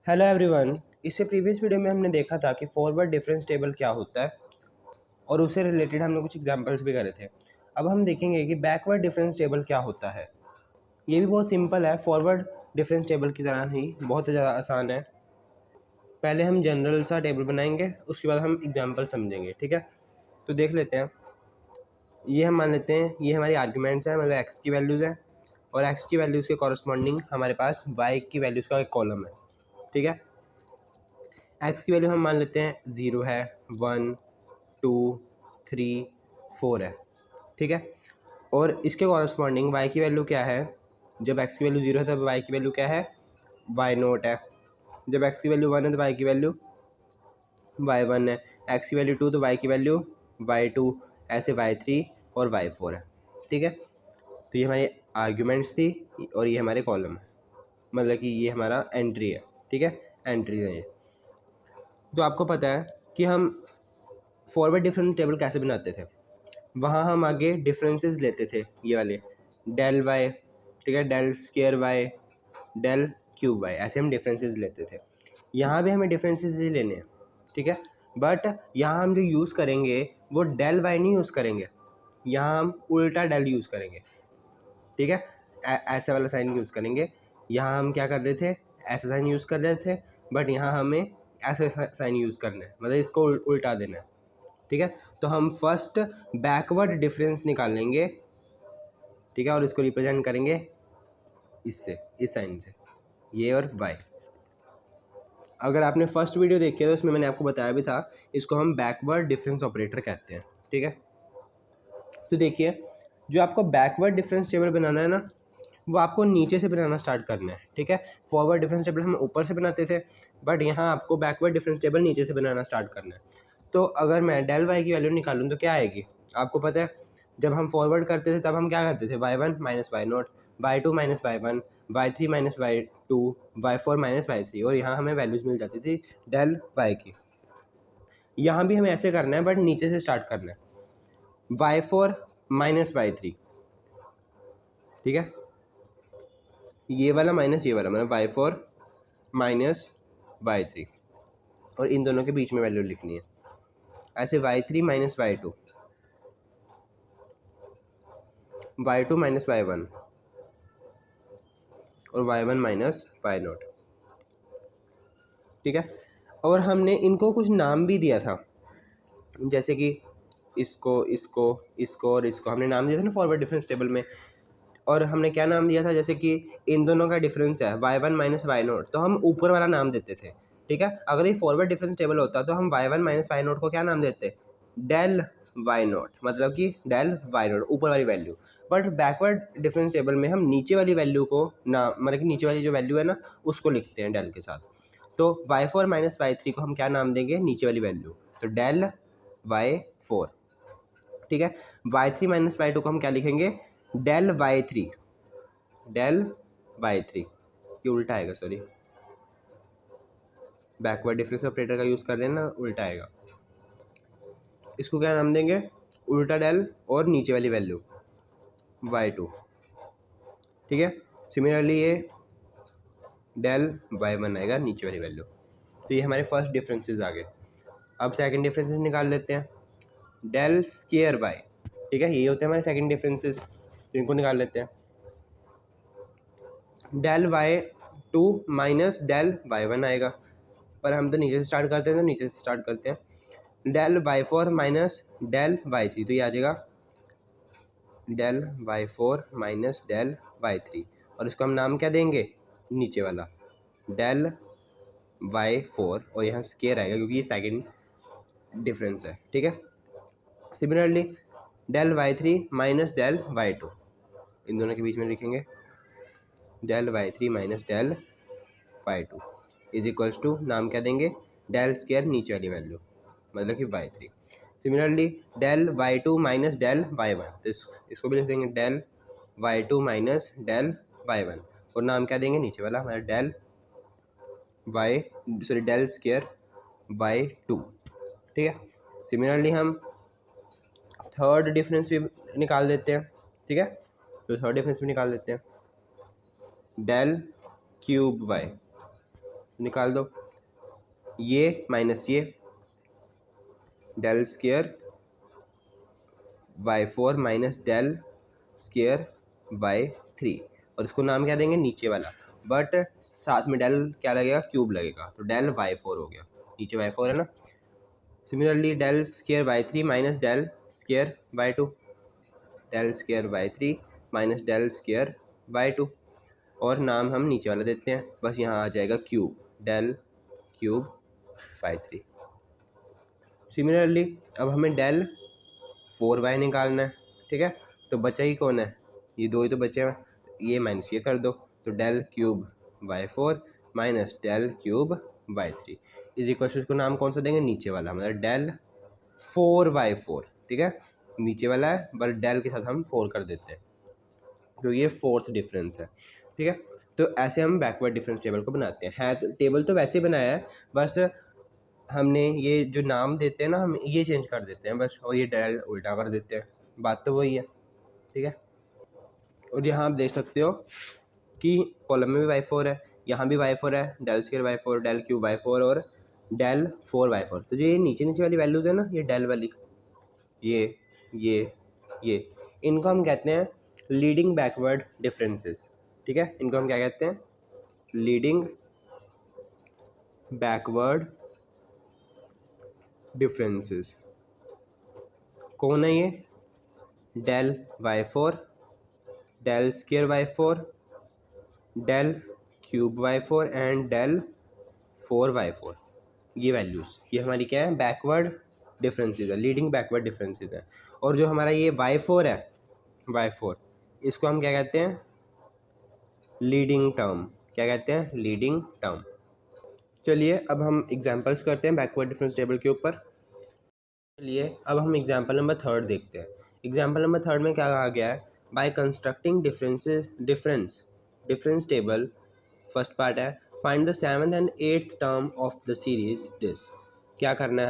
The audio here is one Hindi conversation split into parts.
Hello everyone. इससे प्रीवियस वीडियो में हमने देखा था कि फॉरवर्ड डिफरेंस टेबल क्या होता है और उससे रिलेटेड हमने कुछ एग्जांपल्स भी करे थे। अब हम देखेंगे कि बैकवर्ड डिफरेंस टेबल क्या होता है। ये भी बहुत सिंपल है, फॉरवर्ड डिफरेंस टेबल की तरह ही बहुत ज़्यादा आसान है। पहले हम जनरल सा टेबल बनाएंगे, उसके बाद हम एग्जाम्पल समझेंगे, ठीक है। तो देख लेते हैं। ये हम मान लेते हैं ये हमारी आर्ग्यूमेंट्स हैं, मतलब एक्स की वैल्यूज़ हैं और एक्स की वैल्यूज़ के कॉरस्पॉन्डिंग हमारे पास वाई की वैल्यूज़ का एक कॉलम है, ठीक है। एक्स की वैल्यू हम मान लेते हैं 0 है, 1, 2, 3, 4 है, ठीक है। और इसके कॉरस्पॉन्डिंग वाई की वैल्यू क्या है? जब एक्स की वैल्यू 0 है तब वाई की वैल्यू क्या है? वाई नोट है। जब एक्स की वैल्यू 1 है तो वाई की वैल्यू वाई 1 है। एक्स की वैल्यू 2 तो वाई की वैल्यू वाई 2, ऐसे वाई 3 और वाई 4 है, ठीक है। तो ये हमारी आर्ग्यूमेंट्स थी और ये हमारे कॉलम है, मतलब कि ये हमारा एंट्री है, ठीक है। एंट्री है ये। तो आपको पता है कि हम फॉरवर्ड डिफरेंस टेबल कैसे बनाते थे। वहाँ हम आगे डिफरेंसेस लेते थे, ये वाले डेल वाई, ठीक है, del square Y, del cube Y, ऐसे हम डिफरेंसेस लेते थे। यहाँ भी हमें डिफरेंसेस ही लेने हैं, ठीक है। बट यहाँ हम जो यूज़ करेंगे वो डेल वाई नहीं यूज़ करेंगे, यहाँ हम उल्टा डेल यूज़ करेंगे, ठीक है। ऐसे वाला साइन यूज़ करेंगे। यहाँ हम क्या कर रहे थे, ऐसा साइन यूज़ कर रहे थे, बट यहाँ हमें ऐसे साइन यूज़ करना है, मतलब इसको उल्टा देना है, ठीक है। तो हम फर्स्ट बैकवर्ड डिफरेंस निकाल लेंगे, ठीक है, और इसको रिप्रेजेंट करेंगे इससे, इस साइन से, ये और वाई। अगर आपने फर्स्ट वीडियो देखी है तो उसमें मैंने आपको बताया भी था, इसको हम बैकवर्ड डिफरेंस ऑपरेटर कहते हैं, ठीक है। तो देखिए, जो आपको बैकवर्ड डिफरेंस टेबल बनाना है ना, वो आपको नीचे से बनाना स्टार्ट करना है, ठीक है। फॉरवर्ड डिफरेंस टेबल हम ऊपर से बनाते थे, बट यहाँ आपको बैकवर्ड डिफरेंस टेबल नीचे से बनाना स्टार्ट करना है। तो अगर मैं डेल वाई की वैल्यू निकालूँ तो क्या आएगी? आपको पता है, जब हम फॉरवर्ड करते थे तब हम क्या करते थे, Y 1 minus Y naught, Y 2 minus Y 1, Y 3 minus Y 2, Y 4 minus Y 3, और यहाँ हमें वैल्यूज़ मिल जाती थी डेल वाई की। यहाँ भी हमें ऐसे करना है, बट नीचे से स्टार्ट करना है। वाई 4 माइनस वाई 3, ठीक है, ये वाला माइनस ये वाला, मतलब वाई 4 माइनस वाई 3, और इन दोनों के बीच में वैल्यू लिखनी है। ऐसे Y 3 minus Y 2, Y 2 minus Y 1 और वाई 1 माइनस वाई नोट, ठीक है। और हमने इनको कुछ नाम भी दिया था, जैसे कि इसको इसको इसको और इसको हमने नाम दिया था ना फॉरवर्ड डिफरेंस टेबल में। और हमने क्या नाम दिया था, जैसे कि इन दोनों का डिफरेंस है वाई 1 माइनस वाई नोट, तो हम ऊपर वाला नाम देते थे, ठीक है। अगर ये फॉरवर्ड डिफरेंस टेबल होता तो हम वाई 1 माइनस वाई नोट को क्या नाम देते? डेल वाई नोट, मतलब कि डेल वाई नोट, ऊपर वाली value. But backward difference table में हम नीचे वाली वैल्यू को ना, मतलब कि नीचे वाली जो वैल्यू है ना उसको लिखते हैं डेल के साथ। तो वाई 4 माइनस वाई 3 को हम क्या नाम देंगे, नीचे वाली वैल्यू, तो डेल वाई 4, ठीक है। वाई 3 माइनस वाई 2 को हम क्या लिखेंगे, डेल वाई 3, डेल वाई 3, ये उल्टा आएगा, सॉरी, बैकवर्ड डिफरेंस ऑपरेटर का यूज़ कर रहे हैं ना, उल्टा आएगा। इसको क्या नाम देंगे, उल्टा डेल और नीचे वाली वैल्यू वाई 2, ठीक है। सिमिलरली ये डेल वाई 1 आएगा, नीचे वाली वैल्यू। तो ये हमारे फर्स्ट डिफरेंसेस आ गए। अब सेकंड डिफरेंसेस निकाल लेते हैं। डेल स्केयर वाई, ठीक है, ये होते हैं हमारे सेकंड डिफरेंसेस, तो इनको निकाल लेते हैं। Del Y 2 minus del Y 1 आएगा, पर हम तो नीचे से स्टार्ट करते हैं, तो नीचे से स्टार्ट करते हैं। Del Y 4 minus del Y 3, तो ये आ जाएगा del Y 4 minus del Y 3, और इसको हम नाम क्या देंगे, नीचे वाला डेल वाई 4, और यहाँ स्केयर आएगा क्योंकि ये सेकंड डिफरेंस है, ठीक है। Similarly del Y 3 minus del Y 2, इन दोनों के बीच में लिखेंगे del Y 3 minus del Y 2 is equals to, नाम क्या देंगे, डेल स्केयर नीचे वाली वैल्यू, मतलब कि Y 3। Similarly del Y 2 minus del Y 1, तो इसको भी लिख देंगे del Y 2 minus del Y 1, और नाम क्या देंगे, नीचे वाला, मतलब del Y, sorry, del square Y 2, ठीक है। सिमिलरली हम थर्ड डिफरेंस भी निकाल देते हैं, ठीक है। तो थर्ड डिफरेंस भी निकाल देते हैं, डेल क्यूब वाई, निकाल दो, ये माइनस ये, del square y4 minus del square y3, और इसको नाम क्या देंगे, नीचे वाला, बट साथ में डेल क्या लगेगा, क्यूब लगेगा, तो डेल y4 हो गया, नीचे y4 है ना। Similarly del square y3 minus del square y2, del square y3 minus del square y2, और नाम हम नीचे वाला देते हैं, बस यहाँ आ जाएगा cube, del cube y3। Similarly अब हमें डेल 4y निकालना है, ठीक है, तो बचा ही कौन है, ये दो ही तो बचे हैं, ये माइनस ये कर दो, तो del cube y4 minus del cube y3 is equal to, इसको नाम कौन सा देंगे, नीचे वाला, मतलब डेल 4y4, ठीक है, नीचे वाला है बट डेल के साथ हम 4 कर देते हैं, तो ये फोर्थ डिफरेंस है, ठीक है। तो ऐसे हम बैकवर्ड डिफरेंस टेबल को बनाते हैं, है तो टेबल तो वैसे बनाया है, बस हमने ये जो नाम देते हैं ना, हम ये चेंज कर देते हैं बस, और ये डेल उल्टा कर देते हैं, बात तो वही है, ठीक है। और यहाँ आप देख सकते हो कि कॉलम में भी y4 है, यहाँ भी y4 है, del square y4, del cube y4 और डेल 4y4, तो जो ये नीचे नीचे वाली वैल्यूज़ है ना, ये डेल वाली, ये इनको हम कहते हैं लीडिंग बैकवर्ड डिफरेंसेस, ठीक है, इनको हम क्या कहते हैं, लीडिंग बैकवर्ड डिफरेंसेस। कौन है ये, del y4, del square y4, del cube y4 and del 4y4, ये वैल्यूज़, ये हमारी क्या है, बैकवर्ड डिफरेंसेस है, लीडिंग बैकवर्ड डिफरेंसेस है। और जो हमारा ये y4 है, y4, इसको हम क्या कहते हैं, लीडिंग टर्म, क्या कहते हैं, लीडिंग टर्म। चलिए अब हम एग्जांपल्स करते हैं बैकवर्ड डिफरेंस टेबल के ऊपर। चलिए अब हम एग्जांपल नंबर 3 देखते हैं। एग्जांपल नंबर 3 में क्या कहा गया है, by constructing difference table, first part है, find the 7th and 8th term of the series this. क्या करना है,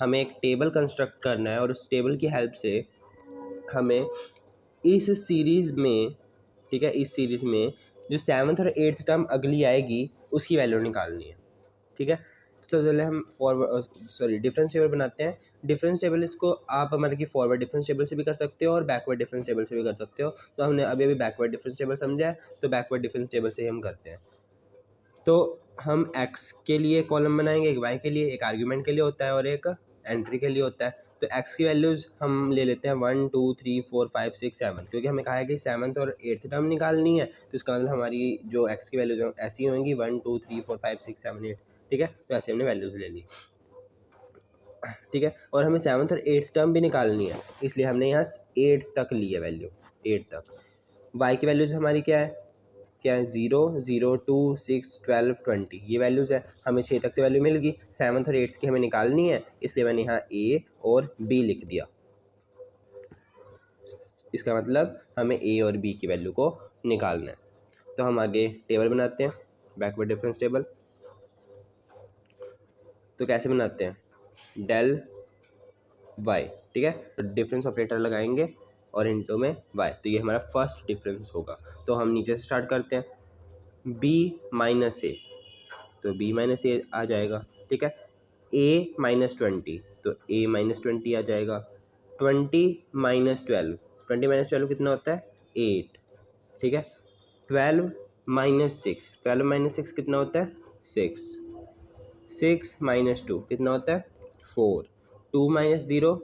हमें एक टेबल कंस्ट्रक्ट करना है, और उस टेबल की हेल्प से हमें इस सीरीज़ में, ठीक है, इस सीरीज़ में जो 7th और 8th टर्म अगली आएगी उसकी वैल्यू निकालनी है, ठीक है। तो चलिए हम डिफरेंस टेबल बनाते हैं। डिफरेंस टेबल इसको आप मतलब कि फॉरवर्ड डिफरेंस टेबल से भी कर सकते हो और बैकवर्ड डिफरेंस टेबल से भी कर सकते हो, तो हमने अभी बैकवर्ड डिफरेंस टेबल समझा है, तो बैकवर्ड डिफरेंस टेबल से ही हम करते हैं। तो हम x के लिए कॉलम बनाएंगे, एक y के लिए, एक आर्ग्यूमेंट के लिए होता है और एक एंट्री के लिए होता है। तो x की वैल्यूज़ हम ले लेते हैं 1 2 3 4 5 6 7, क्योंकि हमें कहा है कि 7th और 8th टर्म निकालनी है, तो इसका मतलब हमारी जो x की वैल्यूज़ ऐसी होंगी 1 2 3 4 5 6 7 8, ठीक है, तो ऐसे हमने वैल्यूज़ ले ली, ठीक है। और हमें 7th और 8th टर्म भी निकालनी है, इसलिए हमने यहाँ 8 तक ली है वैल्यू, 8 तक। y की वैल्यूज़ हमारी क्या है 0 0 2 6 12 20, ये वैल्यूज़ है, हमें 6 तक तो वैल्यू मिल गई, 7th और 8th की हमें निकालनी है, इसलिए मैंने यहाँ a और b लिख दिया। इसका मतलब हमें a और b की वैल्यू को निकालना है। तो हम आगे टेबल बनाते हैं, बैकवर्ड डिफरेंस टेबल। तो कैसे बनाते हैं, डेल y, ठीक है, तो डिफरेंस ऑपरेटर लगाएंगे और इनटू में y, तो ये हमारा फर्स्ट डिफरेंस होगा। तो हम नीचे से स्टार्ट करते हैं, b माइनस ए, तो b माइनस ए आ जाएगा, ठीक है, a माइनस 20, तो a माइनस 20 आ जाएगा, 20 माइनस 12, 20 माइनस 12 कितना होता है 8, ठीक है, 12 माइनस 6, 12 माइनस 6 कितना होता है 6, 6 माइनस 2 कितना होता है 4, 2 माइनस 0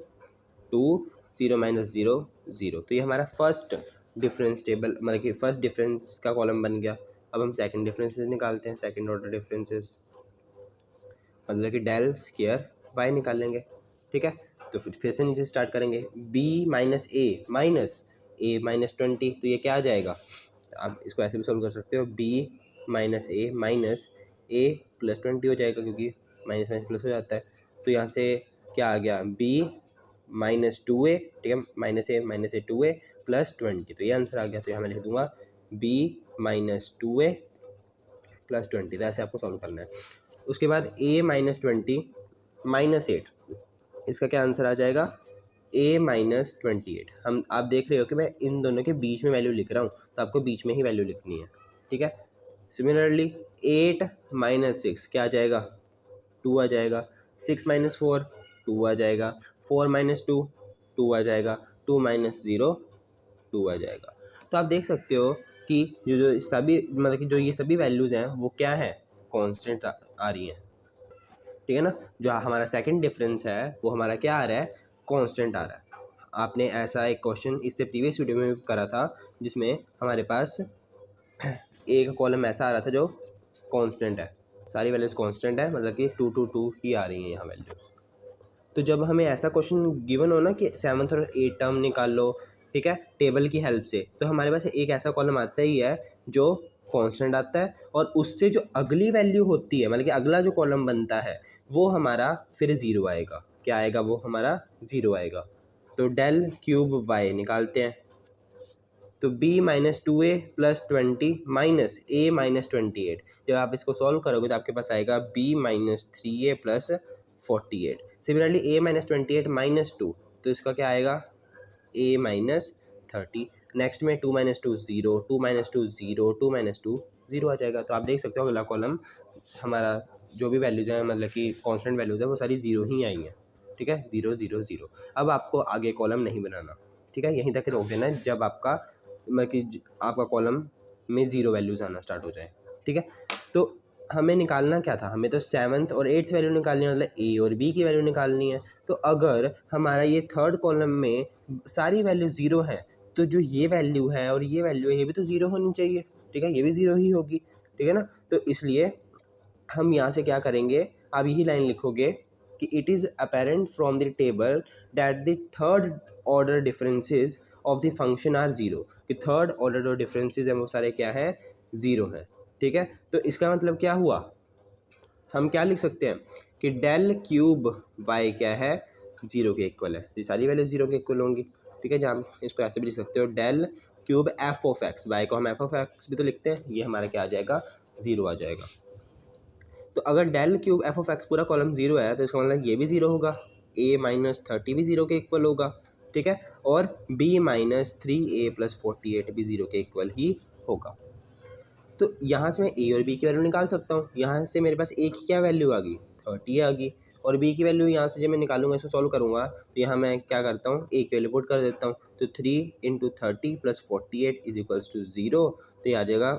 2, 0 माइनस 0 0, तो ये हमारा फर्स्ट डिफरेंस टेबल मतलब कि फर्स्ट डिफरेंस का कॉलम बन गया। अब हम सेकंड डिफरेंसेस निकालते हैं, सेकंड ऑर्डर डिफरेंसेस, मतलब कि डेल स्क्वायर y निकालेंगे, ठीक है। तो फिर से नीचे स्टार्ट करेंगे, b माइनस ए माइनस 20, तो ये क्या आ जाएगा, आप इसको ऐसे भी सोल्व कर सकते हो, b माइनस ए प्लस 20 हो जाएगा, क्योंकि माइनस माइनस प्लस हो जाता है, तो यहाँ से क्या आ गया b माइनस 2a, ठीक है, माइनस ए 2a प्लस 20, तो ये आंसर आ गया। तो यहाँ मैं लिख दूंगा b माइनस 2a प्लस 20, तो ऐसे आपको सॉल्व करना है। उसके बाद a माइनस 20 माइनस 8, इसका क्या आंसर आ जाएगा a माइनस 28। आप देख रहे हो कि मैं इन दोनों के बीच में वैल्यू लिख रहा हूँ, तो आपको बीच में ही वैल्यू लिखनी है, ठीक है। सिमिलरली 8 माइनस 6 क्या आ जाएगा, 2 आ जाएगा। 6 माइनस 4 2 आ जाएगा। 4 माइनस 2 2 आ जाएगा। 2 माइनस 0 2 आ जाएगा। तो आप देख सकते हो कि जो सभी मतलब कि जो ये सभी वैल्यूज़ हैं वो क्या है, कॉन्स्टेंट आ रही हैं, ठीक है ना। जो हमारा सेकंड डिफरेंस है वो हमारा क्या आ रहा है, कांस्टेंट आ रहा है। आपने ऐसा एक क्वेश्चन इससे प्रीवियस वीडियो में भी करा था जिसमें हमारे पास एक कॉलम ऐसा आ रहा था जो कांस्टेंट है, सारी वैल्यूज कांस्टेंट है, मतलब कि 2 2 2 ही आ रही हैं यहाँ वैल्यूज। तो जब हमें ऐसा क्वेश्चन गिवन हो ना कि 7th और 8th टर्म निकाल लो, ठीक है, टेबल की हेल्प से, तो हमारे पास एक ऐसा कॉलम आता ही है जो कांस्टेंट आता है, और उससे जो अगली वैल्यू होती है मतलब कि अगला जो कॉलम बनता है वो हमारा फिर ज़ीरो आएगा। क्या आएगा, वो हमारा ज़ीरो आएगा। तो डेल क्यूब वाई निकालते हैं। तो b minus 2a plus 20 minus a minus 28, जब आप इसको सॉल्व करोगे तो आपके पास आएगा b minus 3a plus 48। Similarly a minus 28 minus 2, तो इसका क्या आएगा, a माइनस 30। नेक्स्ट में 2 माइनस 2 0, 2 माइनस 2 0, 2 माइनस 2 0 आ जाएगा। तो आप देख सकते हो अगला कॉलम हमारा जो भी वैल्यूज़ हैं मतलब कि कॉन्स्टेंट वैल्यूज़ है वो सारी ज़ीरो ही आई हैं, ठीक है, 0 0 0। अब आपको आगे कॉलम नहीं बनाना, ठीक है, यहीं तक रोक देना है जब आपका मतलब कि आपका कॉलम में ज़ीरो वैल्यूज़ आना स्टार्ट हो जाए, ठीक है। तो हमें निकालना क्या था, हमें तो 7th और 8th वैल्यू निकालनी है, मतलब ए और बी की वैल्यू निकालनी है। तो अगर हमारा ये थर्ड कॉलम में सारी वैल्यू ज़ीरो हैं तो जो ये वैल्यू है और ये वैल्यू है ये भी तो ज़ीरो होनी चाहिए, ठीक है, ये भी ज़ीरो ही होगी, ठीक है ना। तो इसलिए हम यहाँ से क्या करेंगे, आप यही लाइन लिखोगे कि it is apparent from the table that the third order differences of the function are zero, कि थर्ड ऑर्डर जो डिफरेंसेस हैं वो सारे क्या हैं, ज़ीरो हैं, ठीक है। तो इसका मतलब क्या हुआ, हम क्या लिख सकते हैं कि डेल क्यूब वाई क्या है, ज़ीरो के इक्वल है। ये सारी वैल्यू ज़ीरो के इक्वल होंगी, ठीक है। जहाँ इसको ऐसे भी लिख सकते हो, del cube F of X, Y को हम एफ ऑफ एक्स भी तो लिखते हैं, ये हमारा क्या आ जाएगा, ज़ीरो आ जाएगा। तो अगर del cube F of X पूरा कॉलम जीरो है तो इसका मतलब ये भी ज़ीरो होगा, a माइनस 30 भी ज़ीरो के इक्वल होगा, ठीक है, और b माइनस 3a प्लस 48 भी ज़ीरो के इक्वल ही होगा। तो यहाँ से मैं a और b की वैल्यू निकाल सकता हूँ। यहाँ से मेरे पास a की क्या वैल्यू आ गई, 30 आ गई, और b की वैल्यू यहाँ से जब मैं निकालूंगा, इसको सॉल्व करूँगा, तो यहाँ मैं क्या करता हूँ, a की वैल्यू पुट कर देता हूँ। तो 3 into 30 plus 48 is equals to 0, तो ये आ जाएगा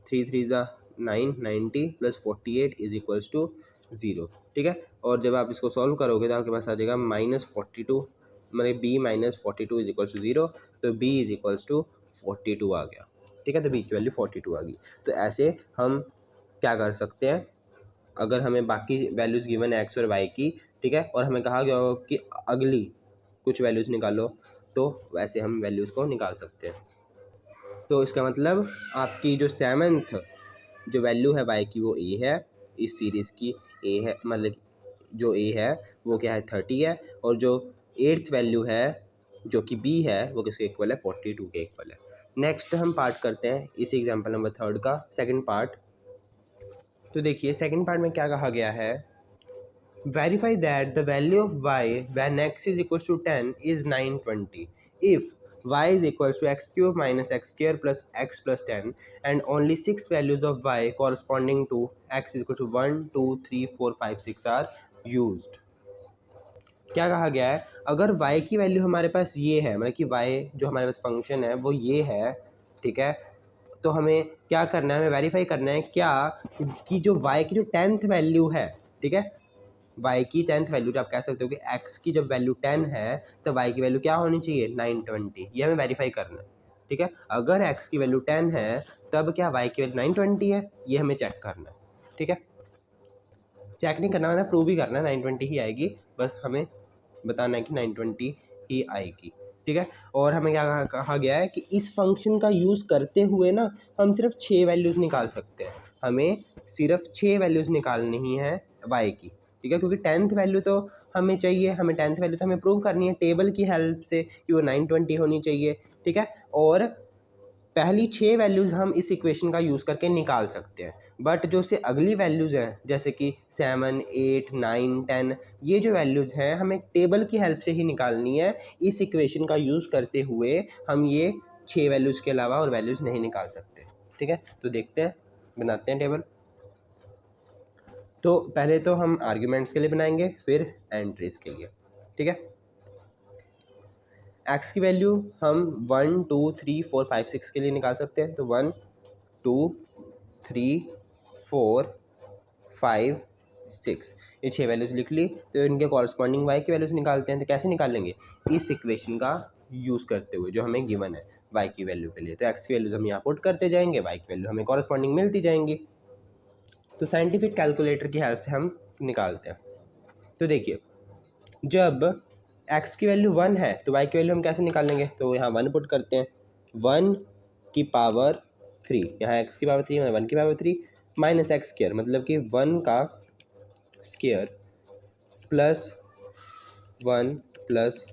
3 3 ज़ा 9 90 प्लस 48 इज इक्वल्स टू 0, ठीक है। और जब आप इसको सॉल्व करोगे तो आपके पास आ जाएगा -42, मतलब b minus 42 is equals to 0, तो b इज इक्वल्स टू 42 आ गया, ठीक है। तो b की वैल्यू 42 आ गई। तो ऐसे हम क्या कर सकते हैं, अगर हमें बाकी वैल्यूज़ गिवन है एक्स और वाई की, ठीक है, और हमें कहा गया हो कि अगली कुछ वैल्यूज़ निकालो, तो वैसे हम वैल्यूज़ को निकाल सकते हैं। तो इसका मतलब आपकी जो 7th जो वैल्यू है वाई की वो ए है, इस सीरीज़ की ए है, मतलब जो ए है वो क्या है, 30 है, और जो 8th वैल्यू है जो कि बी है वो किसके इक्वल है, 42 के इक्वल है। नेक्स्ट हम पार्ट करते हैं इस एग्जाम्पल नंबर 3 का सेकंड पार्ट। तो देखिए सेकंड पार्ट में क्या कहा गया है, verify that the value of Y when x is equal to 10 is 920 if y is equals to x cube minus x square plus x plus 10 and only 6 values of y corresponding to x is equal to 1 2 3 4 5 6 are used। क्या कहा गया है, अगर y की वैल्यू हमारे पास ये है, मतलब कि y जो हमारे पास फंक्शन है वो ये है, ठीक है, तो हमें क्या करना है, हमें वेरीफाई करना है क्या कि जो y की जो 10th वैल्यू है, ठीक है, y की 10th वैल्यू जो आप कह सकते हो कि x की जब वैल्यू 10 है तो y की वैल्यू क्या होनी चाहिए, 920, ये हमें वेरीफाई करना है, ठीक है। अगर x की वैल्यू 10 है तब क्या y की वैल्यू 920 है, ये हमें चेक करना है, ठीक है। चेक नहीं करना, मतलब प्रूव ही करना है, 920 ही आएगी, बस हमें बताना है कि 920 ही आएगी, ठीक है। और हमें क्या कहा गया है कि इस फंक्शन का यूज़ करते हुए ना हम सिर्फ 6 वैल्यूज़ निकाल सकते हैं, हमें सिर्फ 6 वैल्यूज़ निकालनी ही है y की, ठीक है, क्योंकि 10th वैल्यू तो हमें चाहिए, हमें 10th वैल्यू तो हमें प्रूव करनी है टेबल की हेल्प से कि वो 920 होनी चाहिए, ठीक है। और पहली 6 वैल्यूज़ हम इस इक्वेशन का यूज़ करके निकाल सकते हैं, बट जो से अगली वैल्यूज़ हैं जैसे कि 7 8 9 10, ये जो वैल्यूज़ हैं हमें टेबल की हेल्प से ही निकालनी है, इस इक्वेशन का यूज़ करते हुए हम ये 6 वैल्यूज़ के अलावा और वैल्यूज़ नहीं निकाल सकते, ठीक है। तो देखते हैं बनाते हैं टेबल। तो पहले तो हम आर्ग्यूमेंट्स के लिए बनाएंगे, फिर एंट्रीज के लिए, ठीक है। एक्स की वैल्यू हम 1 2 3 4 5 6 के लिए निकाल सकते हैं। तो 1 2 3 4 5 6 ये 6 वैल्यूज़ लिख ली। तो इनके कॉरस्पॉन्डिंग वाई की वैल्यूज़ निकालते हैं। तो कैसे निकालेंगे? इस इक्वेशन का यूज़ करते हुए जो हमें गिवन है वाई की वैल्यू के लिए। तो एक्स की वैल्यूज़ हम यहाँ पुट करते जाएंगे, वाई की वैल्यू हमें कॉरस्पॉन्डिंग मिलती जाएंगी। तो साइंटिफिक कैलकुलेटर की हेल्प से हम निकालते हैं। तो देखिए, जब x की वैल्यू 1 है तो y की वैल्यू हम कैसे निकालेंगे? तो यहाँ 1 पुट करते हैं, 1 की पावर 3, यहाँ x की पावर 3 मतलब 1 की पावर 3 माइनस एक्स स्क्वायर मतलब कि 1 का स्क्वायर प्लस 1 प्लस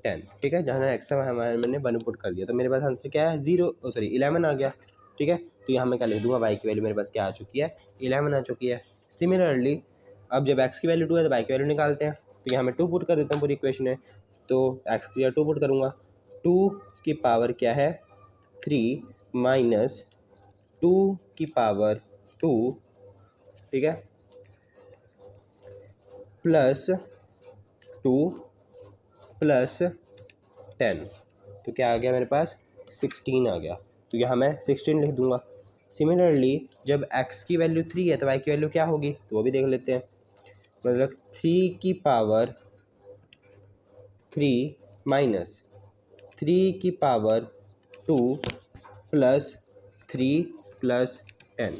10, ठीक है। जहाँ एक्स था हमारे मैंने 1 पुट कर दिया, तो मेरे पास आंसर क्या है? 11 आ गया, ठीक है। तो यहाँ मैं क्या लिख दूंगा? y की वैल्यू मेरे पास क्या आ चुकी है? 11 आ चुकी है। सिमिलरली अब जब x की वैल्यू 2 है तो y की वैल्यू निकालते हैं। तो यहाँ मैं 2 पुट कर देता हूँ पूरी इक्वेशन है। तो x की जगह 2 पुट करूँगा, 2 की पावर क्या है? 3 माइनस 2 की पावर 2, ठीक है, प्लस 2 प्लस 10। तो क्या आ गया मेरे पास? 16 आ गया। तो यहाँ मैं 16 लिख दूंगा। सिमिलरली जब x की वैल्यू 3 है तो y की वैल्यू क्या होगी? तो वो भी देख लेते हैं। मतलब 3 की पावर 3 माइनस 3 की पावर 2 प्लस 3 प्लस 10।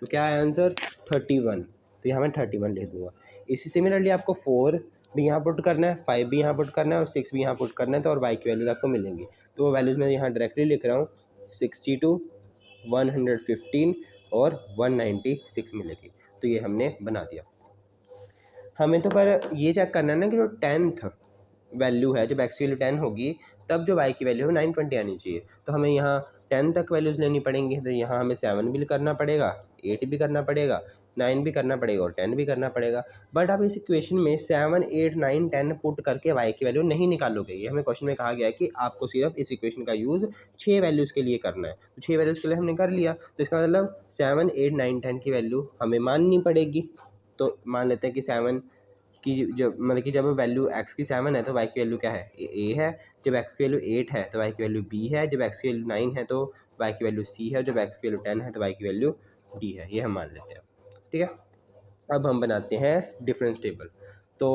तो क्या है आंसर? 31। तो यहाँ मैं 31 लिख दूंगा। इसी सिमिलरली आपको 4 भी यहाँ पुट करना है, 5 भी यहाँ पुट करना है और 6 भी यहाँ पुट करना है। तो और y की वैल्यूज आपको मिलेंगी। तो वो वैल्यूज़ मैं यहाँ डायरेक्टली लिख रहा हूँ, 62 115 और 196 मिलेगी। तो ये हमने बना दिया। हमें तो पर ये चेक करना है ना कि जो 10th वैल्यू है, जब x की वैल्यू 10 होगी तब जो y की वैल्यू है 920 आनी चाहिए। तो हमें यहाँ 10 तक वैल्यूज़ लेनी पड़ेंगी। तो यहाँ हमें 7 भी करना पड़ेगा, 8 भी करना पड़ेगा, 9 भी करना पड़ेगा और 10 भी करना पड़ेगा। बट आप इस इक्वेशन में 7 8 9 10 पुट करके y की वैल्यू नहीं निकालोगे। ये हमें क्वेश्चन में कहा गया है कि आपको सिर्फ इस इक्वेशन का यूज़ 6 वैल्यूज़ के लिए करना है। तो 6 वैल्यूज़ के लिए हमने कर लिया। तो इसका मतलब 7 8 9 10 की वैल्यू हमें माननी पड़ेगी। तो मान लेते हैं कि 7 की जब मतलब कि जब वैल्यू x की 7 है तो y की वैल्यू क्या है? a है। जब x की वैल्यू 8 है तो y की वैल्यू b है। जब x की वैल्यू 9 है तो y की वैल्यू c है। जब x की वैल्यू 10 है तो y की वैल्यू d है। ये हम मान लेते हैं, ठीक है। अब हम बनाते हैं डिफरेंस टेबल। तो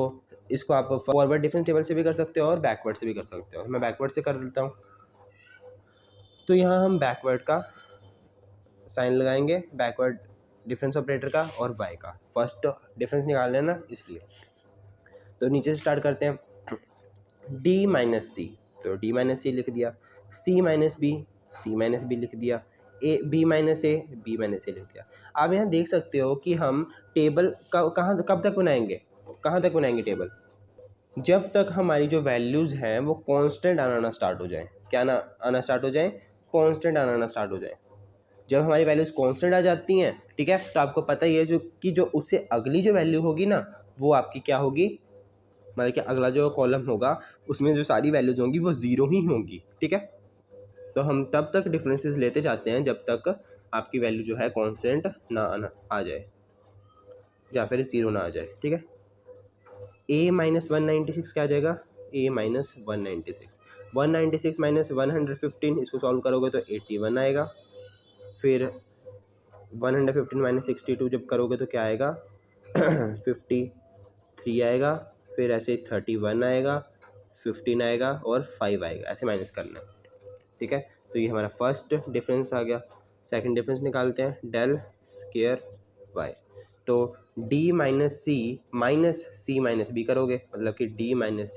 इसको आप फॉरवर्ड डिफरेंस टेबल से भी कर सकते हो और बैकवर्ड से भी कर सकते हो। मैं बैकवर्ड से कर लेता हूँ। तो यहाँ हम बैकवर्ड का साइन लगाएंगे, बैकवर्ड डिफरेंस ऑपरेटर का और y का। फर्स्ट डिफरेंस निकालना है ना, इसलिए। तो नीचे से स्टार्ट करते हैं, d माइनस सी। तो d माइनस सी लिख दिया, c minus B, C minus B लिख दिया, बी माइनस ए, बी माइनस ए लिख दिया। आप यहाँ देख सकते हो कि हम टेबल कब तक बनाएंगे? कहाँ तक बनाएंगे टेबल? जब तक हमारी जो वैल्यूज़ हैं वो कांस्टेंट आना स्टार्ट हो जाए। क्या ना आना स्टार्ट हो जाए? कांस्टेंट आना स्टार्ट हो जाए। जब हमारी वैल्यूज़ कांस्टेंट आ जाती हैं, ठीक है, तो आपको पता ही है जो उससे अगली जो वैल्यू होगी ना वो आपकी क्या होगी? मतलब कि अगला जो कॉलम होगा उसमें जो सारी वैल्यूज़ होंगी वो ज़ीरो ही होंगी, ठीक है। तो हम तब तक डिफरेंसेस लेते जाते हैं जब तक आपकी वैल्यू जो है कांस्टेंट ना आ जाए या फिर ज़ीरो ना आ जाए, ठीक है। a माइनस 196 क्या आ जाएगा? a माइनस 196, 196 माइनस 115, इसको सॉल्व करोगे तो 81 आएगा। फिर 115 माइनस 62 जब करोगे तो क्या आएगा? 53 आएगा। फिर ऐसे 31 आएगा, 15 आएगा और 5 आएगा, ऐसे माइनस करना है, ठीक है। तो ये हमारा फर्स्ट डिफरेंस आ गया। सेकंड डिफरेंस निकालते हैं, डेल स्क्वायर वाई। तो d माइनस सी माइनस बी करोगे, मतलब कि d माइनस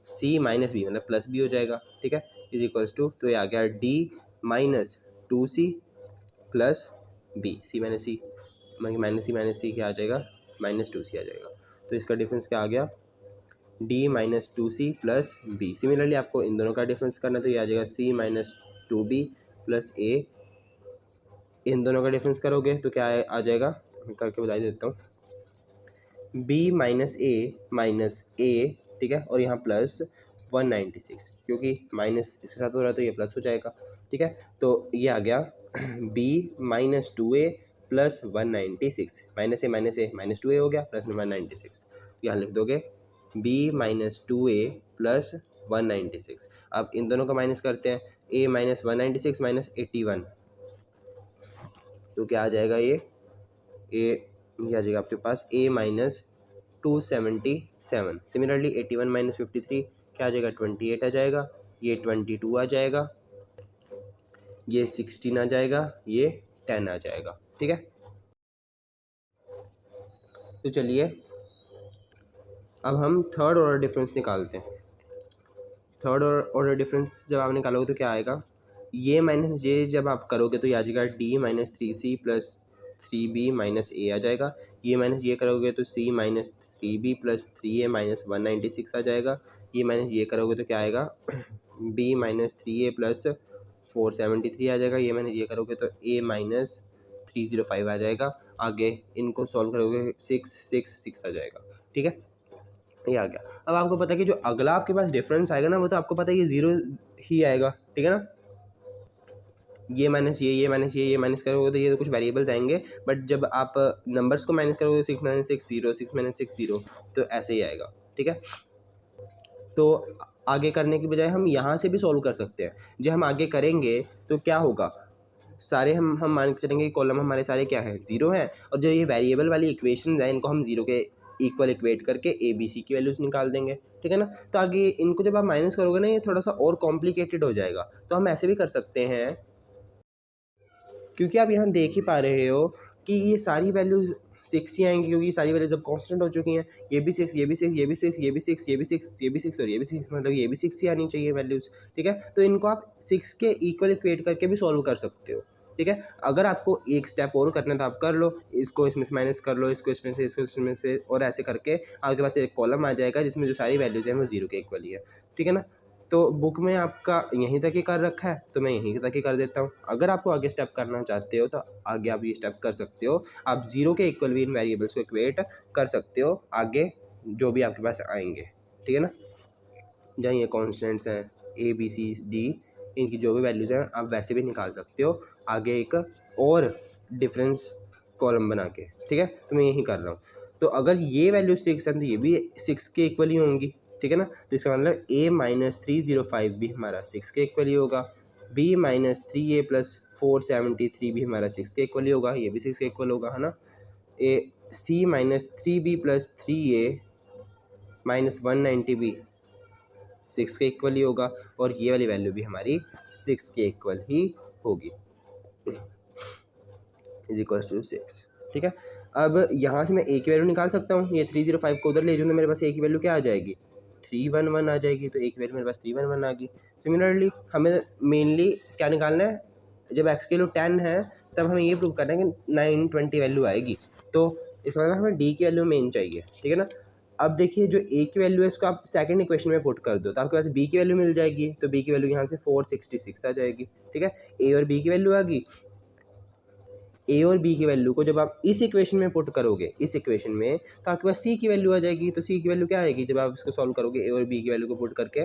सी माइनस बी मतलब प्लस बी हो जाएगा, ठीक है, इज इक्वल्स टू। तो ये आ गया d minus 2c plus B, C minus C क्या आ जाएगा? माइनस 2c आ जाएगा। तो इसका डिफरेंस क्या आ गया? d minus 2c plus B. सिमिलरली आपको इन दोनों का डिफरेंस करना है, तो ये आ जाएगा c minus 2b plus a। इन दोनों का डिफरेंस करोगे तो क्या आ जाएगा? मैं करके बता देता हूँ, b माइनस a, ठीक है, और यहाँ प्लस 196, क्योंकि माइनस इसके साथ हो रहा है तो ये प्लस हो जाएगा, ठीक है। तो ये आ गया B minus 2a plus 196, minus A minus 2a हो गया प्लस में 196, यहाँ लिख दोगे b माइनस 2a प्लस 196। अब इन दोनों का माइनस करते हैं, a माइनस 196 माइनस 81, तो क्या आ जाएगा ये आ जाएगा आपके पास a माइनस 277। सिमिलरली 81 माइनस 53 क्या आ जाएगा, 28 आ जाएगा, ये 22 आ जाएगा, ये 16 आ जाएगा, ये 10 आ जाएगा। ठीक है, तो चलिए अब हम थर्ड ऑर्डर डिफरेंस निकालते हैं। थर्ड ऑर्डर डिफरेंस जब आप निकालोगे तो क्या आएगा, ये माइनस ये जब आप करोगे तो ये आ जाएगा D minus 3c plus 3b minus A आ जाएगा। ये माइनस ये करोगे तो c minus 3b plus 3a minus 196 आ जाएगा। ये माइनस ये करोगे तो क्या आएगा, b माइनस 3a प्लस 473 आ जाएगा। ये माइनस ये करोगे तो a माइनस 305 आ जाएगा। आगे इनको सॉल्व करोगे 6 आ जाएगा। ठीक है, ये आ गया। अब आपको पता है कि जो अगला आपके पास डिफरेंस आएगा ना, वो तो आपको पता है कि 0 ही आएगा। ठीक है ना, ये माइनस ये माइनस ये माइनस करोगे तो ये तो कुछ वेरिएबल्स आएंगे, बट जब आप नंबर्स को माइनस करोगे 6 माइनस 6 0, 6 माइनस 6 0, तो ऐसे ही आएगा। ठीक है, तो आगे करने की बजाय हम यहाँ से भी सॉल्व कर सकते हैं। जब हम आगे करेंगे तो क्या होगा, सारे हम मान के चलेंगे कि कॉलम हमारे सारे क्या है, 0 है, और जो ये वेरिएबल वाली इक्वेशन है इनको हम 0 के इक्वल इक्वेट करके ए बी सी की वैल्यूज़ निकाल देंगे। ठीक है ना, तो आगे इनको जब आप माइनस करोगे ना, ये थोड़ा सा और कॉम्प्लिकेटेड हो जाएगा। तो हम ऐसे भी कर सकते हैं, क्योंकि आप यहाँ देख ही पा रहे हो कि ये सारी वैल्यूज़ 6 ही आएंगी, क्योंकि ये सारी वैल्यूज जब कांस्टेंट हो चुकी हैं। ये भी 6, ये भी 6, ये भी 6, ये भी 6, ये भी 6, ये भी 6 और ये भी 6, मतलब ये भी 6 ही आनी चाहिए वैल्यूज़। ठीक है, तो इनको आप 6 के इक्वल इक्वेट करके भी सॉल्व कर सकते हो। ठीक है, अगर आपको एक स्टेप और करना है तो आप कर लो, इसको इसमें से माइनस कर लो, इसको इसमें से, इसको इसमें से, और ऐसे करके आपके पास एक कॉलम आ जाएगा जिसमें जो सारी वैल्यूज़ हैं वो 0 के इक्वल ही है। ठीक है ना, तो बुक में आपका यहीं तक ही कर रखा है, तो मैं यहीं तक ही कर देता हूँ। अगर आपको आगे स्टेप करना चाहते हो तो आगे आप ये स्टेप कर सकते हो। आप 0 के इक्वल भी इन वेरिएबल्स को इक्वेट कर सकते हो आगे जो भी आपके पास आएंगे। ठीक है ना, जहाँ ये कॉन्स्टेंट्स हैं ए बी सी डी, इनकी जो भी वैल्यूज़ हैं आप वैसे भी निकाल सकते हो आगे एक और डिफरेंस कॉलम बना के। ठीक है, तो मैं यही कर रहा हूँ। तो अगर ये वैल्यू 6 है तो ये भी 6 के इक्वल ही होंगी। ठीक है ना, तो इसका मतलब a माइनस 305 भी हमारा 6 के इक्वल ही होगा, b माइनस 3a प्लस 473 भी हमारा 6 के इक्वल ही होगा, ये भी 6 के इक्वल होगा, है ना। c minus 3b plus 3a minus 190 भी 6 के इक्वल ही होगा, और ये वाली वैल्यू भी हमारी 6 के इक्वल ही होगी, इज इक्वल टू 6। ठीक है, अब यहाँ से मैं a की वैल्यू निकाल सकता हूँ। ये 305 को उधर ले जाऊँ तो मेरे पास a की वैल्यू क्या आ जाएगी, 311 आ जाएगी। तो a की वैल्यू मेरे पास 311 आ गई। सिमिलरली हमें मेनली क्या निकालना है, जब x की वैल्यू 10 है तब हमें ये प्रूव करना है कि 920 वैल्यू आएगी। तो इसका मतलब हमें d की वैल्यू मेन चाहिए। ठीक है ना, अब देखिए जो a की वैल्यू है इसको आप सेकंड इक्वेशन में पुट कर दो तो आपके पास b की वैल्यू मिल जाएगी। तो b की वैल्यू यहाँ से 466 आ जाएगी। ठीक है, a और b की वैल्यू आ गई। ए और बी की वैल्यू को जब आप इस इक्वेशन में पुट करोगे, इस इक्वेशन में, तो आपके पास सी की वैल्यू आ जाएगी। तो सी की वैल्यू क्या आएगी जब आप इसको सॉल्व करोगे, ए और बी की वैल्यू को पुट करके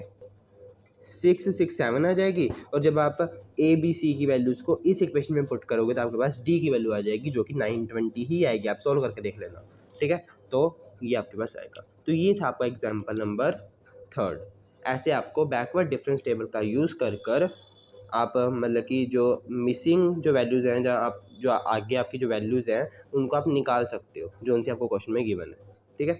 667 आ जाएगी। और जब आप ए बी सी की वैल्यूज़ को इस इक्वेशन में पुट करोगे तो आपके पास डी की वैल्यू आ जाएगी जो कि 920 ही आएगी। आप सॉल्व करके देख लेना। ठीक है, तो ये आपके पास आएगा। तो ये था आपका एग्जाम्पल नंबर 3। ऐसे आपको बैकवर्ड डिफरेंस टेबल का यूज़ कर आप मतलब कि जो मिसिंग जो वैल्यूज़ हैं, जहाँ आप जो आगे आपकी जो वैल्यूज़ हैं उनको आप निकाल सकते हो जो उनसे आपको क्वेश्चन में गिवन है। ठीक है।